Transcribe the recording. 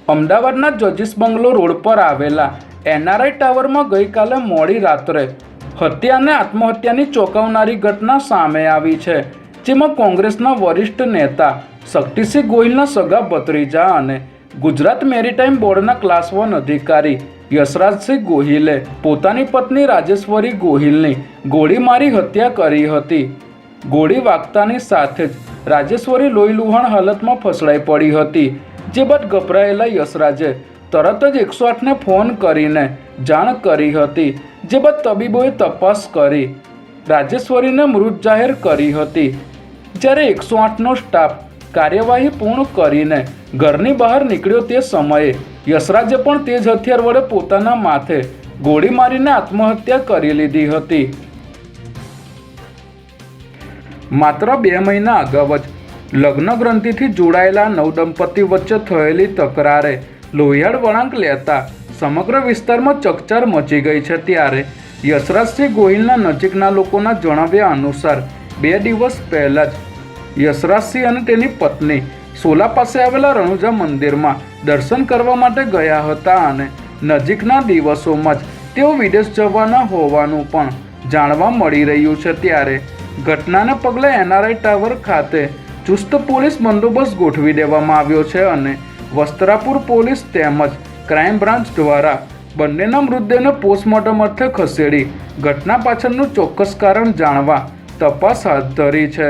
અમદાવાદના જજીસ બંગલો રોડ પર આવેલા એનઆરઆઈ ટાવરમાં ગઈકાલે મોડી રાત્રે હત્યા અને આત્મહત્યાની ચોંકાવનારી ઘટના સામે આવી છે, જેમાં કોંગ્રેસના વરિષ્ઠ નેતા શક્તિસિંહ ગોહિલના સગા ભત્રીજા અને ગુજરાત મેરીટાઈમ બોર્ડના ક્લાસ 1 અધિકારી યશરાજસિંહ ગોહિલે પોતાની પત્ની રાજેશ્વરી ગોહિલની ગોળી મારી હત્યા કરી હતી। ગોળી વાગતાની સાથે જ રાજેશ્વરી લોહીલુહાણ હાલતમાં ફસડાઈ પડી હતી, જે બાદ ગભરાયેલા યશરાજે તરત જ 108ને ફોન કરીને જાણ કરી હતી, જે બાદ તબીબોએ તપાસ કરી રાજેશ્વરીને મૃત જાહેર કરી હતી। જ્યારે 108નો સ્ટાફ કાર્યવાહી પૂર્ણ કરીને ઘરની બહાર નીકળ્યો તે સમયે યશરાજે પણ તેજ હથિયાર વડે પોતાના માથે ગોળી મારીને આત્મહત્યા કરી લીધી હતી। માત્ર 2 મહિના અગાઉ જ લગ્ન ગ્રંથિથી જોડાયેલા નવદંપતિ વચ્ચે થયેલી તકરારે લોહિયાળ વળાંક લેતા સમગ્ર વિસ્તારમાં ચકચાર મચી ગઈ છે। ત્યારે યશરાજસિંહ ગોહિલના નજીકના લોકોના જણાવ્યા અનુસાર 2 દિવસ પહેલાં જ યશરાજસિંહ અને તેની પત્ની સોલા પાસે આવેલા રણુજા મંદિરમાં દર્શન કરવા માટે ગયા હતા અને નજીકના દિવસોમાં જ તેઓ વિદેશ જવાના હોવાનું પણ જાણવા મળી રહ્યું છે। ત્યારે ઘટનાને પગલે એનઆરઆઈ ટાવર ખાતે ચુસ્ત પોલીસ બંદોબસ્ત ગોઠવી દેવામાં આવ્યો છે અને વસ્ત્રાપુર પોલીસ તેમજ ક્રાઇમ બ્રાન્ચ દ્વારા બંનેના મૃતદેહને પોસ્ટમોર્ટમ અર્થે ખસેડી ઘટના પાછળનું ચોક્કસ કારણ જાણવા તપાસ હાથ ધરી છે।